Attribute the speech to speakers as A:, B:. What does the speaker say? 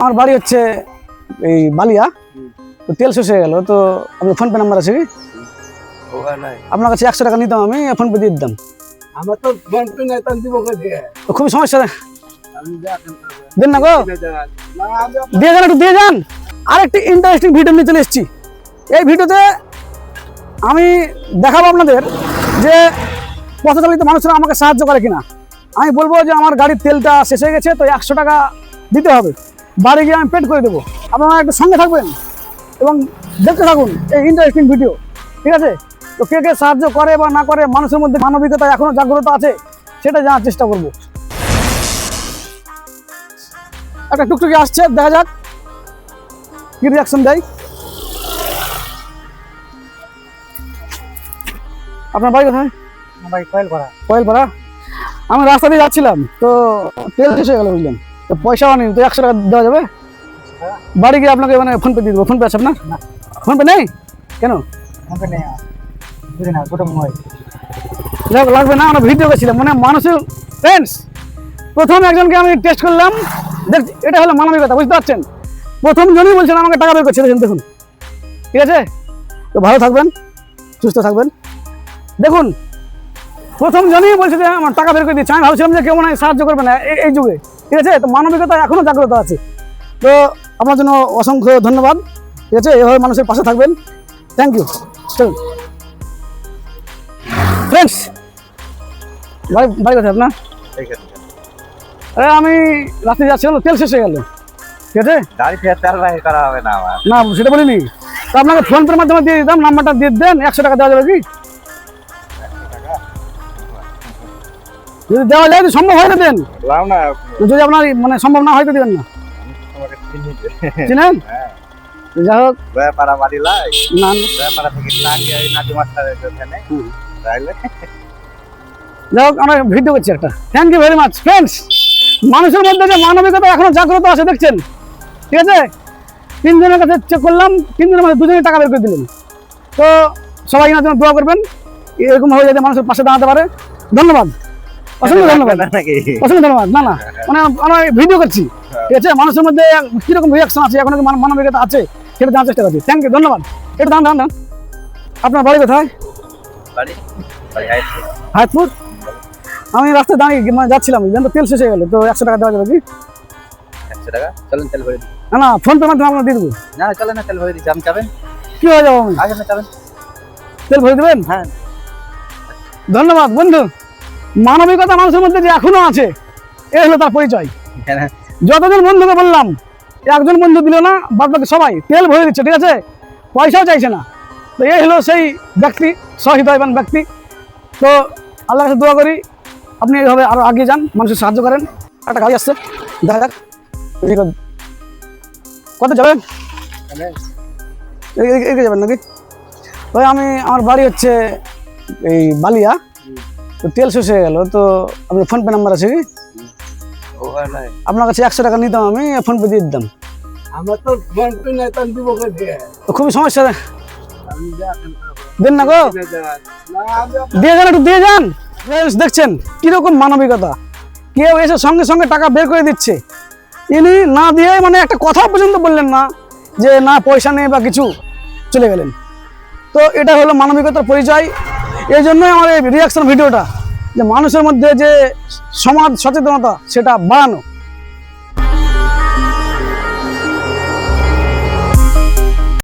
A: আমার বাড়ি হচ্ছে এই বালিয়া, তো তেল শেষ হয়ে গেল, তো আপনার ফোনপে নাম্বার আছে কি? আপনার কাছে 100 টাকা নিতাম, আমি ফোনপে দিয়ে দিতাম।
B: আমার তো ফোনপে নাই, তাই দিব কে?
A: তো খুবই সমস্যা,
B: আমি যা
A: দেন না গো, দিয়ে যান, একটু দিয়ে যান। আরেকটি ইন্টারেস্টিং ভিডিও নিয়ে চলে এসেছি। এই ভিডিওতে আমি দেখাবো আপনাদের যে পথচালিত মানুষরা আমাকে সাহায্য করে কিনা। আমি বলবো যে আমার গাড়ির তেলটা শেষ হয়ে গেছে, তো 100 টাকা দিতে হবে, বাড়ি গিয়ে আমি পেড করে দেবো। আপনারা একটু সঙ্গে থাকবেন এবং দেখতে থাকুন এই ইন্টারেস্টিং ভিডিও, ঠিক আছে? তো কে কে সাহায্য করে বা না করে, মানুষের মধ্যে মানবিকতা এখনো জাগ্রত আছে, সেটা জানার চেষ্টা করব। একটা টুকটুকি আসছে, দেখা যাক কি রিয়াকশন দেয়। আপনার বাড়ি কোথায়? কয়েলপাড়া। আমি রাস্তা দিয়ে যাচ্ছিলাম, তো তেল শেষ হয়ে গেল, বুঝলেন, তো পয়সাও নেই, তো 100 টাকা দেওয়া যাবে? বাড়ি গিয়ে আপনাকে মানে ফোনপে দিয়ে দেবো। ফোনপে আছে আপনার? ফোনপে নেই কেন? যাক, লাগবে না, আমরা ভিডিও করেছিলাম, মানে মানুষের ফ্রেন্ডস। প্রথম একজনকে আমি টেস্ট করলাম, দেখ এটা হলো মানবিকতা, বুঝতে পারছেন? প্রথম জনই বলছেন আমাকে টাকা বের করছে, দেখুন, ঠিক আছে? তো ভালো থাকবেন, সুস্থ থাকবেন। দেখুন, প্রথম জনই বলছে যে আমার টাকা বের করে দিচ্ছে। আমি ভাবছিলাম যে কেউ মনে হয় সাহায্য করবে না এই যুগে, ঠিক আছে? তো মানবিকতা এখনো জাগ্রত আছে। তো আপনার জন্য অসংখ্য ধন্যবাদ, ঠিক আছে? এভাবে মানুষের পাশে থাকবেন। Thank you. চলুন ফ্রেন্ডস, বাড়ি কোথায় আপনার? আরে আমি রাত্রে যাচ্ছিলাম, তেল শেষ হয়ে গেল, ঠিক আছে? না সেটা বলিনি, তো আপনাকে ফোনপের মাধ্যমে দিয়ে দিতাম, নাম্বারটা দিয়ে দেন, 100 টাকা দেওয়া যাবে কি? যদি দেওয়া যায়, তো সম্ভব হয় তো দেন, যদি আপনার মানে সম্ভব না হয় তো দেবেন না। চিনেন? যাই হোক, যাই হোক, আমরা ভিডিও করছি একটা। Thank you very much friends. মানুষের মধ্যে যে মানবিকতা এখনো জাগ্রত আছে, দেখছেন, ঠিক আছে? 3 জনের কাছে চেক করলাম, 3 জনের মধ্যে 2 জনের টাকা বের করে দিলেন। তো সবাই এনার জন্য দোয়া করবেন, এরকম হয়ে যাতে মানুষের পাশে দাঁড়াতে পারে। ধন্যবাদ, অসংখ্য ধন্যবাদ, অসংখ্য ধন্যবাদ। না না, মানে আমরা ভিডিও করছি, ঠিক আছে? মানুষের মধ্যে কিরকম রিয়াকশন আছে, এখনো কি মানবিকতা আছে, সেটা জানার চেষ্টা করছি। থ্যাংক ইউ, ধন্যবাদ। এটা দান দান দান। আপনার বাড়ি কোথায়? হায়াতপুর। আমি রাস্তায় দাঁড়িয়ে মানে যাচ্ছিলাম, তো তেল শেষ হয়ে গেল, তো 100 টাকা দেওয়া যাবে কি?
C: 100 টাকা? চলেন তেল ভরে দিই।
A: না না, ফোনপের মাধ্যমে আপনার দিয়ে দেবো।
C: না চলেন না, তেল ভরে দিই। আপনি যাবেন?
A: কি হয়ে যাবো আমি?
C: আগে না যাবেন,
A: তেল ভরে দেবেন?
C: হ্যাঁ।
A: ধন্যবাদ বন্ধু। মানবিকতা মানুষের মধ্যে যে এখনো আছে, এই হলো তার পরিচয়। যতজন বন্ধুকে বললাম, একজন বন্ধু দিল না, বাদ বাকি সবাই তেল ভরে দিচ্ছে, ঠিক আছে? পয়সাও চাইছে না। তো এই হলো সেই ব্যক্তি, সহৃদয়বান ব্যক্তি। তো আল্লাহর কাছে দোয়া করি আপনি এইভাবে আরো এগিয়ে যান, মানুষের সাহায্য করেন। একটা গাড়ি আসছে, দেখা যাক কত যাবেন, এগিয়ে যাবেন নাকি? ওই আমার বাড়ি হচ্ছে এই বালিয়া, তো তেল শেষ হয়ে গেল, তো আপনার ফোনপে নাম্বার আছে কি? আপনার কাছে 100 টাকা নিতাম, আমি ফোনপে দিয়ে দিতাম।
B: আমার তো ফোনপে নাই, তাই দিব কে?
A: তো খুবই সমস্যা,
B: আমি যা
A: দেন না গো, দিয়ে যান, একটু দিয়ে যান। দেখছেন কিরকম মানবিকতা, কেউ এসে সঙ্গে সঙ্গে টাকা বের করে দিচ্ছে, ইনি না দিয়ে মানে একটা কথা পর্যন্ত বললেন না যে না পয়সা নেই বা কিছু, চলে গেলেন। তো এটা হলো মানবিকতার পরিচয়। এই জন্যই আমার এই রিয়াকশন ভিডিওটা, যে মানুষের মধ্যে যে সমাজ সচেতনতা সেটা বাড়ানো।